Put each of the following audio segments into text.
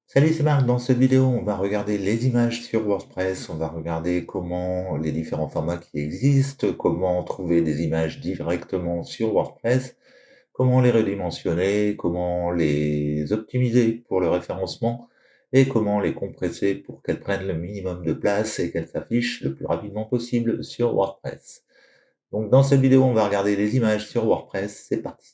Salut, c'est Marc. Dans cette vidéo, on va regarder les images sur WordPress. On va regarder comment les différents formats qui existent, comment trouver des images directement sur WordPress, comment les redimensionner, comment les optimiser pour le référencement et comment les compresser pour qu'elles prennent le minimum de place et qu'elles s'affichent le plus rapidement possible sur WordPress. Donc, dans cette vidéo, on va regarder les images sur WordPress. C'est parti.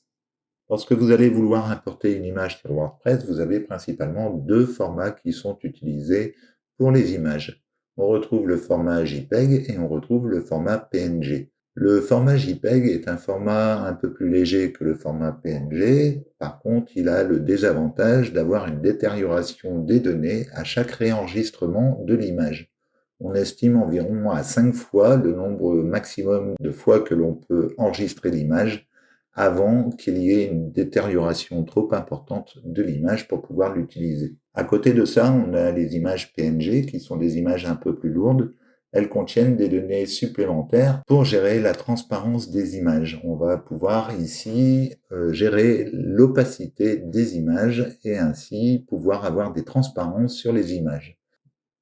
Lorsque vous allez vouloir importer une image sur WordPress, vous avez principalement deux formats qui sont utilisés pour les images. On retrouve le format JPEG et on retrouve le format PNG. Le format JPEG est un format un peu plus léger que le format PNG. Par contre, il a le désavantage d'avoir une détérioration des données à chaque réenregistrement de l'image. On estime environ à 5 fois le nombre maximum de fois que l'on peut enregistrer l'image avant qu'il y ait une détérioration trop importante de l'image pour pouvoir l'utiliser. À côté de ça, on a les images PNG qui sont des images un peu plus lourdes. Elles contiennent des données supplémentaires pour gérer la transparence des images. On va pouvoir ici gérer l'opacité des images et ainsi pouvoir avoir des transparences sur les images.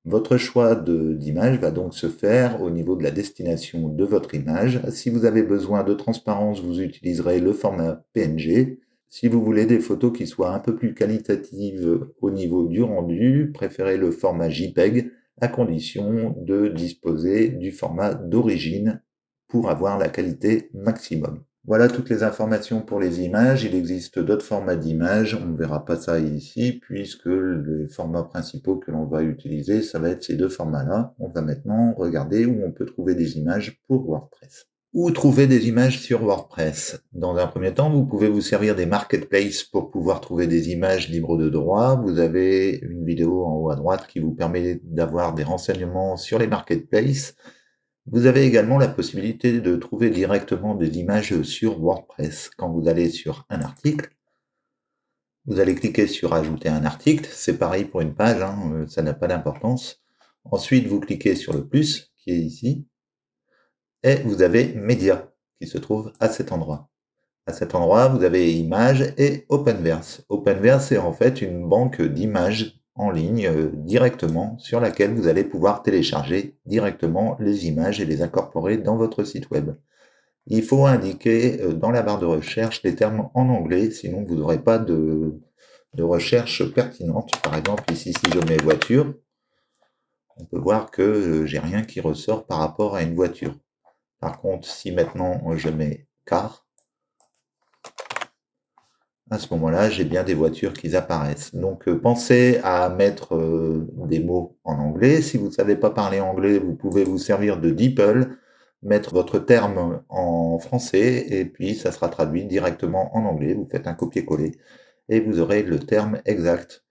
Votre choix d'image va donc se faire au niveau de la destination de votre image. Si vous avez besoin de transparence, vous utiliserez le format PNG. Si vous voulez des photos qui soient un peu plus qualitatives au niveau du rendu, préférez le format JPEG à condition de disposer du format d'origine pour avoir la qualité maximum. Voilà toutes les informations pour les images. Il existe d'autres formats d'images. On ne verra pas ça ici puisque les formats principaux que l'on va utiliser, ça va être ces deux formats-là. On va maintenant regarder où on peut trouver des images pour WordPress. Où trouver des images sur WordPress? Dans un premier temps, vous pouvez vous servir des marketplaces pour pouvoir trouver des images libres de droit. Vous avez une vidéo en haut à droite qui vous permet d'avoir des renseignements sur les marketplaces. Vous avez également la possibilité de trouver directement des images sur WordPress. Quand vous allez sur un article, vous allez cliquer sur ajouter un article. C'est pareil pour une page, ça n'a pas d'importance. Ensuite, vous cliquez sur le plus qui est ici et vous avez médias qui se trouve à cet endroit. À cet endroit, vous avez images et Openverse. Openverse est en fait une banque d'images en ligne directement sur laquelle vous allez pouvoir télécharger directement les images et les incorporer dans votre site web. Il faut indiquer dans la barre de recherche les termes en anglais, sinon vous n'aurez pas de recherche pertinente. Par exemple, ici, si je mets voiture, on peut voir que j'ai rien qui ressort par rapport à une voiture. Par contre, si maintenant je mets car, à ce moment-là, j'ai bien des voitures qui apparaissent. Donc, pensez à mettre des mots en anglais. Si vous ne savez pas parler anglais, vous pouvez vous servir de DeepL, mettre votre terme en français, et puis ça sera traduit directement en anglais. Vous faites un copier-coller, et vous aurez le terme exact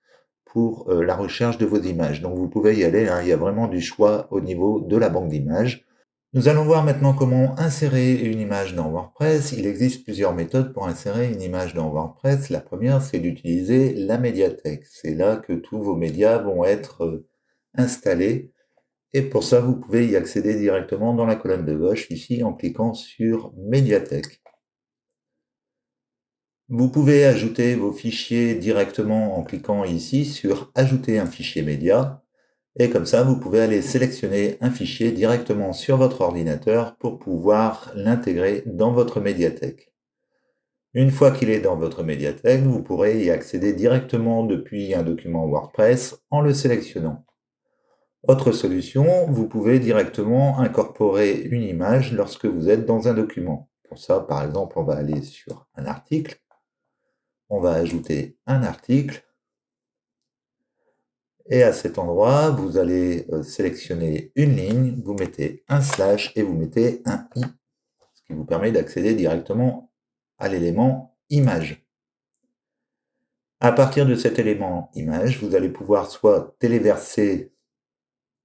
pour la recherche de vos images. Donc, vous pouvez y aller, il y a vraiment du choix au niveau de la banque d'images. Nous allons voir maintenant comment insérer une image dans WordPress. Il existe plusieurs méthodes pour insérer une image dans WordPress. La première, c'est d'utiliser la médiathèque. C'est là que tous vos médias vont être installés. Et pour ça, vous pouvez y accéder directement dans la colonne de gauche, ici, en cliquant sur Médiathèque. Vous pouvez ajouter vos fichiers directement en cliquant ici sur Ajouter un fichier média. Et comme ça, vous pouvez aller sélectionner un fichier directement sur votre ordinateur pour pouvoir l'intégrer dans votre médiathèque. Une fois qu'il est dans votre médiathèque, vous pourrez y accéder directement depuis un document WordPress en le sélectionnant. Autre solution, vous pouvez directement incorporer une image lorsque vous êtes dans un document. Pour ça, par exemple, on va aller sur un article, on va ajouter un article, et à cet endroit, vous allez sélectionner une ligne, vous mettez un slash et vous mettez un i, ce qui vous permet d'accéder directement à l'élément image. À partir de cet élément image, vous allez pouvoir soit téléverser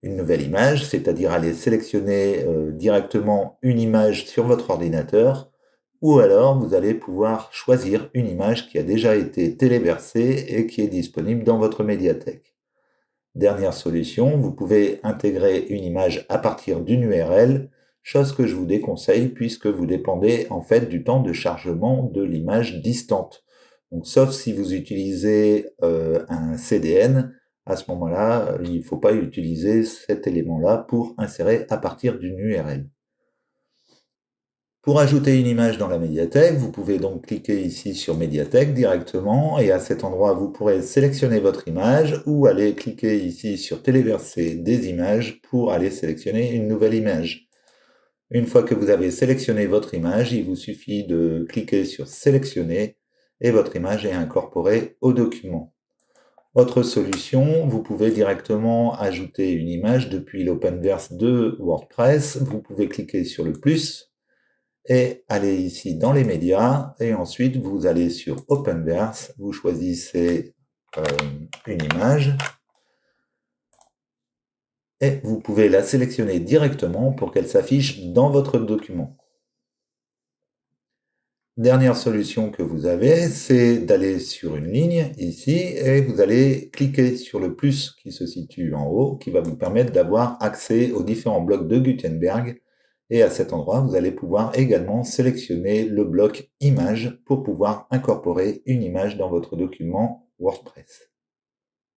une nouvelle image, c'est-à-dire aller sélectionner directement une image sur votre ordinateur, ou alors vous allez pouvoir choisir une image qui a déjà été téléversée et qui est disponible dans votre médiathèque. Dernière solution, vous pouvez intégrer une image à partir d'une URL, chose que je vous déconseille puisque vous dépendez en fait du temps de chargement de l'image distante. Donc, sauf si vous utilisez un CDN, À ce moment-là, il ne faut pas utiliser cet élément-là pour insérer à partir d'une URL. Pour ajouter une image dans la médiathèque, vous pouvez donc cliquer ici sur médiathèque directement et à cet endroit, vous pourrez sélectionner votre image ou aller cliquer ici sur téléverser des images pour aller sélectionner une nouvelle image. Une fois que vous avez sélectionné votre image, il vous suffit de cliquer sur sélectionner et votre image est incorporée au document. Autre solution, vous pouvez directement ajouter une image depuis l'Openverse de WordPress. Vous pouvez cliquer sur le plus et aller ici dans les médias et ensuite vous allez sur Openverse, vous choisissez une image et vous pouvez la sélectionner directement pour qu'elle s'affiche dans votre document. Dernière solution que vous avez, c'est d'aller sur une ligne ici et vous allez cliquer sur le plus qui se situe en haut qui va vous permettre d'avoir accès aux différents blocs de Gutenberg. Et à cet endroit, vous allez pouvoir également sélectionner le bloc image pour pouvoir incorporer une image dans votre document WordPress.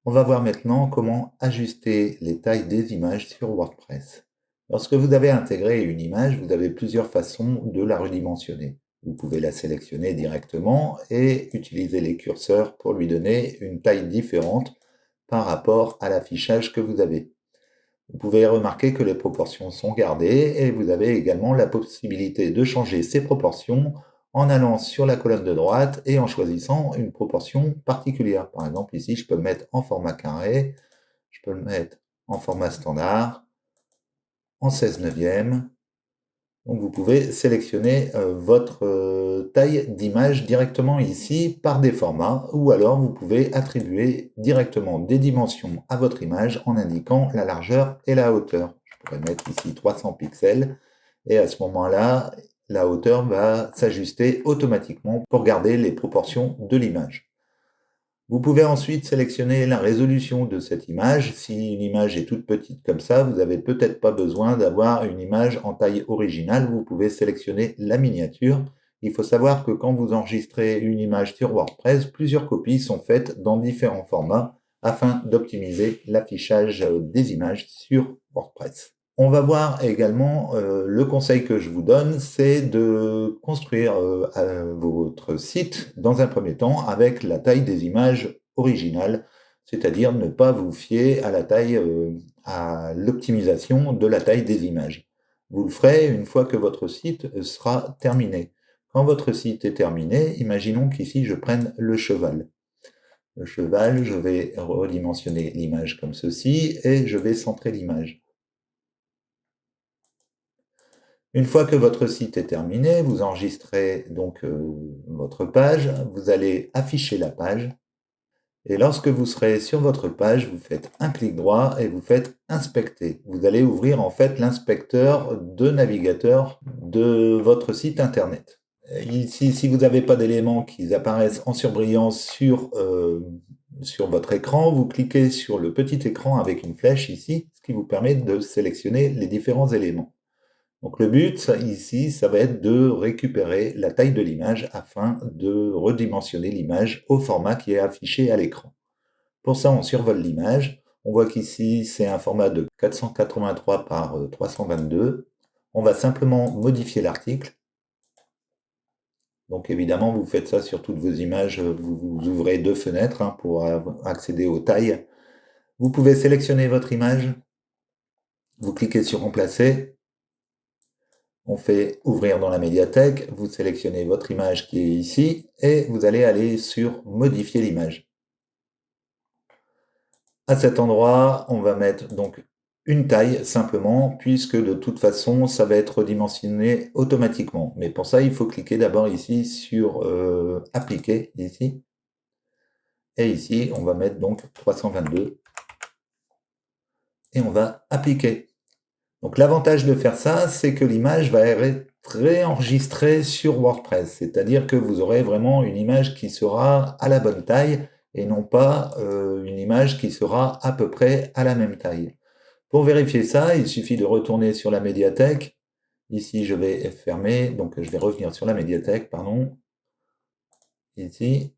On va voir maintenant comment ajuster les tailles des images sur WordPress. Lorsque vous avez intégré une image, vous avez plusieurs façons de la redimensionner. Vous pouvez la sélectionner directement et utiliser les curseurs pour lui donner une taille différente par rapport à l'affichage que vous avez. Vous pouvez remarquer que les proportions sont gardées et vous avez également la possibilité de changer ces proportions en allant sur la colonne de droite et en choisissant une proportion particulière. Par exemple, ici, je peux le mettre en format carré, je peux le mettre en format standard, en 16/9. Donc vous pouvez sélectionner votre taille d'image directement ici par des formats ou alors vous pouvez attribuer directement des dimensions à votre image en indiquant la largeur et la hauteur. Je pourrais mettre ici 300 pixels et à ce moment-là, la hauteur va s'ajuster automatiquement pour garder les proportions de l'image. Vous pouvez ensuite sélectionner la résolution de cette image. Si une image est toute petite comme ça, vous n'avez peut-être pas besoin d'avoir une image en taille originale. Vous pouvez sélectionner la miniature. Il faut savoir que quand vous enregistrez une image sur WordPress, plusieurs copies sont faites dans différents formats afin d'optimiser l'affichage des images sur WordPress. On va voir également, le conseil que je vous donne, c'est de construire votre site dans un premier temps avec la taille des images originales, c'est-à-dire ne pas vous fier à la taille, à l'optimisation de la taille des images. Vous le ferez une fois que votre site sera terminé. Quand votre site est terminé, imaginons qu'ici je prenne le cheval. Le cheval, je vais redimensionner l'image comme ceci et je vais centrer l'image. Une fois que votre site est terminé, vous enregistrez donc votre page, vous allez afficher la page et lorsque vous serez sur votre page, vous faites un clic droit et vous faites inspecter. Vous allez ouvrir en fait l'inspecteur de navigateur de votre site internet. Ici, si vous n'avez pas d'éléments qui apparaissent en surbrillance sur votre écran, vous cliquez sur le petit écran avec une flèche ici, ce qui vous permet de sélectionner les différents éléments. Donc le but ici, ça va être de récupérer la taille de l'image afin de redimensionner l'image au format qui est affiché à l'écran. Pour ça, on survole l'image. On voit qu'ici, c'est un format de 483 par 322. On va simplement modifier l'article. Donc évidemment, vous faites ça sur toutes vos images. Vous ouvrez deux fenêtres pour accéder aux tailles. Vous pouvez sélectionner votre image. Vous cliquez sur Remplacer. On fait ouvrir dans la médiathèque, vous sélectionnez votre image qui est ici et vous allez aller sur modifier l'image. À cet endroit, on va mettre donc une taille simplement puisque de toute façon ça va être redimensionné automatiquement. Mais pour ça, il faut cliquer d'abord ici sur appliquer ici. Et ici, on va mettre donc 322 et on va appliquer. Donc l'avantage de faire ça, c'est que l'image va être réenregistrée sur WordPress, c'est-à-dire que vous aurez vraiment une image qui sera à la bonne taille et non pas une image qui sera à peu près à la même taille. Pour vérifier ça, il suffit de retourner sur la médiathèque. Ici, je vais fermer, donc je vais revenir sur la médiathèque, pardon. Ici.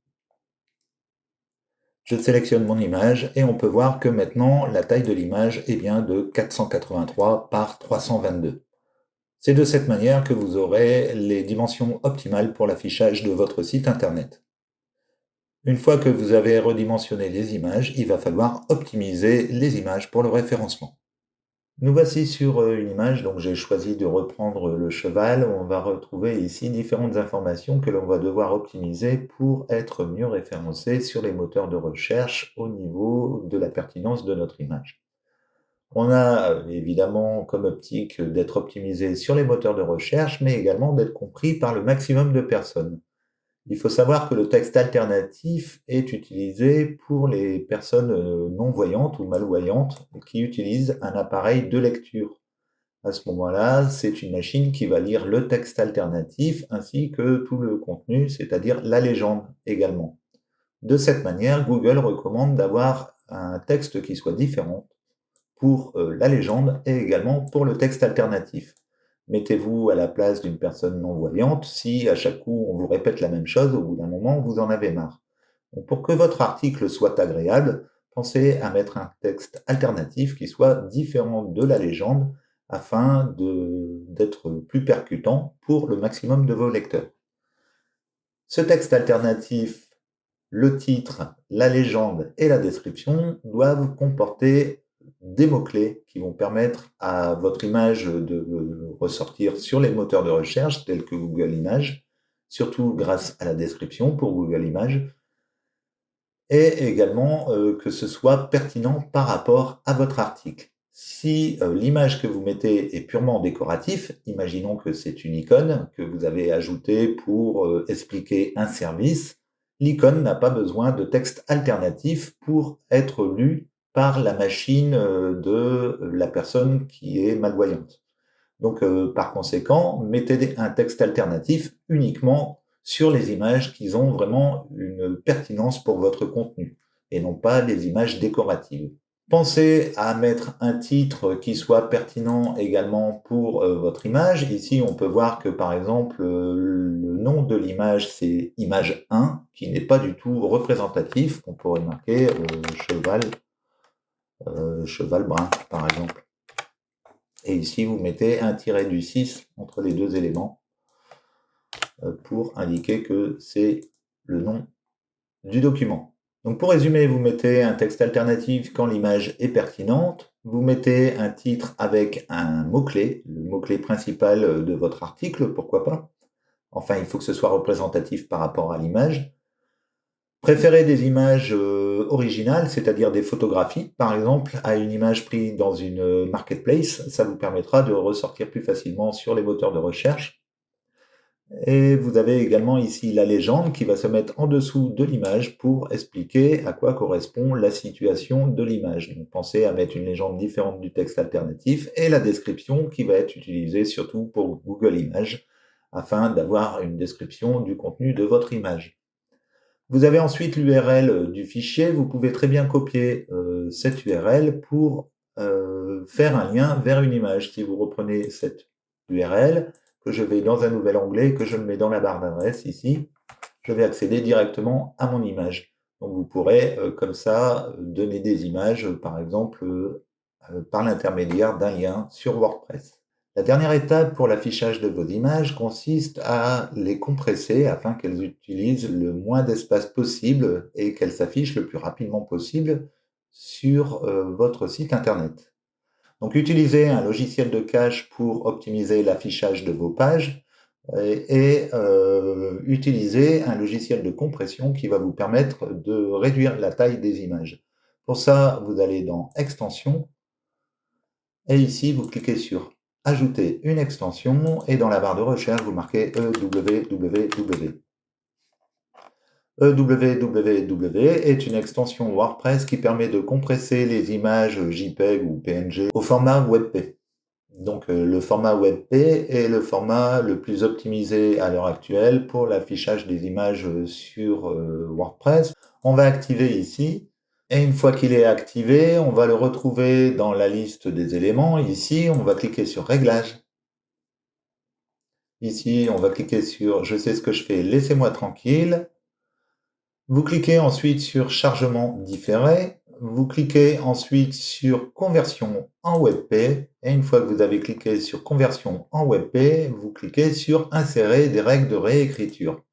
Je sélectionne mon image et on peut voir que maintenant la taille de l'image est bien de 483 par 322. C'est de cette manière que vous aurez les dimensions optimales pour l'affichage de votre site internet. Une fois que vous avez redimensionné les images, il va falloir optimiser les images pour le référencement. Nous voici sur une image, donc j'ai choisi de reprendre le cheval. On va retrouver ici différentes informations que l'on va devoir optimiser pour être mieux référencé sur les moteurs de recherche au niveau de la pertinence de notre image. On a évidemment comme optique d'être optimisé sur les moteurs de recherche, mais également d'être compris par le maximum de personnes. Il faut savoir que le texte alternatif est utilisé pour les personnes non-voyantes ou malvoyantes qui utilisent un appareil de lecture. À ce moment-là, c'est une machine qui va lire le texte alternatif ainsi que tout le contenu, c'est-à-dire la légende également. De cette manière, Google recommande d'avoir un texte qui soit différent pour la légende et également pour le texte alternatif. Mettez-vous à la place d'une personne non-voyante. Si à chaque coup on vous répète la même chose, au bout d'un moment, vous en avez marre. Donc, pour que votre article soit agréable, pensez à mettre un texte alternatif qui soit différent de la légende afin d'être plus percutant pour le maximum de vos lecteurs. Ce texte alternatif, le titre, la légende et la description doivent comporter des mots-clés qui vont permettre à votre image de ressortir sur les moteurs de recherche tels que Google Images, surtout grâce à la description pour Google Images, et également que ce soit pertinent par rapport à votre article. Si l'image que vous mettez est purement décoratif, imaginons que c'est une icône que vous avez ajoutée pour expliquer un service, l'icône n'a pas besoin de texte alternatif pour être lu par la machine de la personne qui est malvoyante. Donc, par conséquent, mettez un texte alternatif uniquement sur les images qui ont vraiment une pertinence pour votre contenu et non pas les images décoratives. Pensez à mettre un titre qui soit pertinent également pour votre image. Ici, on peut voir que par exemple, le nom de l'image, c'est image 1, qui n'est pas du tout représentatif. On pourrait marquer cheval brun, par exemple. Et ici, vous mettez un tiret du 6 entre les deux éléments pour indiquer que c'est le nom du document. Donc pour résumer, vous mettez un texte alternatif quand l'image est pertinente, vous mettez un titre avec un mot-clé, le mot-clé principal de votre article, pourquoi pas. Enfin, il faut que ce soit représentatif par rapport à l'image. Préférez des images originales, c'est-à-dire des photographies, par exemple, à une image prise dans une marketplace. Ça vous permettra de ressortir plus facilement sur les moteurs de recherche. Et vous avez également ici la légende qui va se mettre en dessous de l'image pour expliquer à quoi correspond la situation de l'image. Donc pensez à mettre une légende différente du texte alternatif et la description qui va être utilisée surtout pour Google Images afin d'avoir une description du contenu de votre image. Vous avez ensuite l'URL du fichier. Vous pouvez très bien copier cette URL pour faire un lien vers une image. Si vous reprenez cette URL, que je vais dans un nouvel onglet, que je me mets dans la barre d'adresse ici, je vais accéder directement à mon image. Donc vous pourrez comme ça donner des images, par exemple, par l'intermédiaire d'un lien sur WordPress. La dernière étape pour l'affichage de vos images consiste à les compresser afin qu'elles utilisent le moins d'espace possible et qu'elles s'affichent le plus rapidement possible sur votre site internet. Donc utilisez un logiciel de cache pour optimiser l'affichage de vos pages et utilisez un logiciel de compression qui va vous permettre de réduire la taille des images. Pour ça, vous allez dans Extensions et ici, vous cliquez sur Ajouter une extension et dans la barre de recherche, vous marquez EWWW. EWWW est une extension WordPress qui permet de compresser les images JPEG ou PNG au format WebP. Donc le format WebP est le format le plus optimisé à l'heure actuelle pour l'affichage des images sur WordPress. On va activer ici. Et une fois qu'il est activé, on va le retrouver dans la liste des éléments. Ici, on va cliquer sur Réglages. Ici, on va cliquer sur Je sais ce que je fais, laissez-moi tranquille. Vous cliquez ensuite sur chargement différé. Vous cliquez ensuite sur conversion en WebP. Et une fois que vous avez cliqué sur conversion en WebP, vous cliquez sur insérer des règles de réécriture.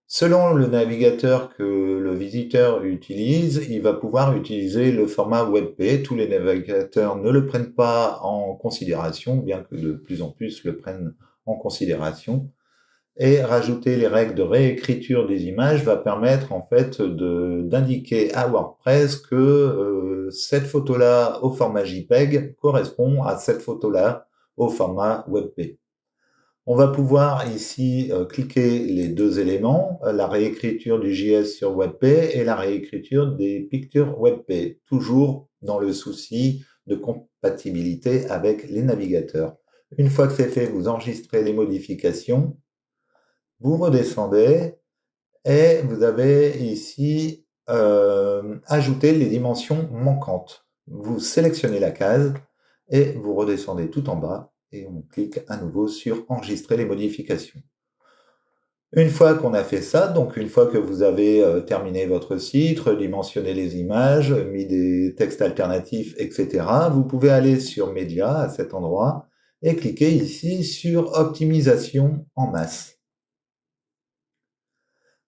Selon le navigateur que le visiteur utilise, il va pouvoir utiliser le format WebP. Tous les navigateurs ne le prennent pas en considération, bien que de plus en plus le prennent en considération. Et rajouter les règles de réécriture des images va permettre en fait d'indiquer à WordPress que cette photo-là au format JPEG correspond à cette photo-là au format WebP. On va pouvoir ici cliquer les deux éléments, la réécriture du JS sur WebP et la réécriture des pictures WebP, toujours dans le souci de compatibilité avec les navigateurs. Une fois que c'est fait, vous enregistrez les modifications, vous redescendez et vous avez ici ajouté les dimensions manquantes. Vous sélectionnez la case et vous redescendez tout en bas et on clique à nouveau sur enregistrer les modifications. Une fois qu'on a fait ça, donc une fois que vous avez terminé votre site, redimensionné les images, mis des textes alternatifs, etc., vous pouvez aller sur Média à cet endroit et cliquer ici sur Optimisation en masse.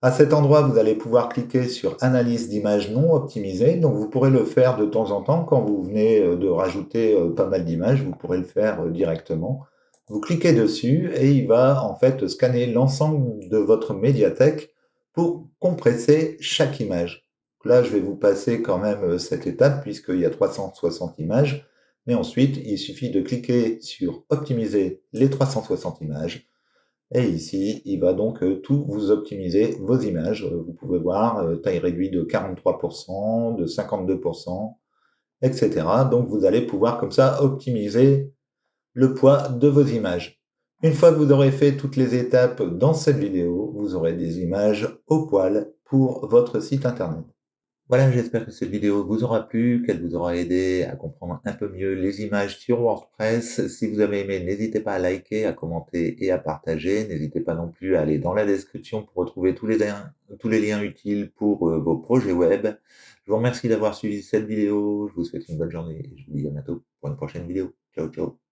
À cet endroit, vous allez pouvoir cliquer sur Analyse d'images non optimisées. Donc, vous pourrez le faire de temps en temps quand vous venez de rajouter pas mal d'images. Vous pourrez le faire directement. Vous cliquez dessus et il va en fait scanner l'ensemble de votre médiathèque pour compresser chaque image. Là, je vais vous passer quand même cette étape puisqu'il y a 360 images. Mais ensuite, il suffit de cliquer sur Optimiser les 360 images. Et ici, il va donc tout vous optimiser vos images. Vous pouvez voir taille réduite de 43%, de 52%, etc. Donc vous allez pouvoir comme ça optimiser le poids de vos images. Une fois que vous aurez fait toutes les étapes dans cette vidéo, vous aurez des images au poil pour votre site internet. Voilà, j'espère que cette vidéo vous aura plu, qu'elle vous aura aidé à comprendre un peu mieux les images sur WordPress. Si vous avez aimé, n'hésitez pas à liker, à commenter et à partager. N'hésitez pas non plus à aller dans la description pour retrouver tous les liens utiles pour vos projets web. Je vous remercie d'avoir suivi cette vidéo. Je vous souhaite une bonne journée et je vous dis à bientôt pour une prochaine vidéo. Ciao, ciao.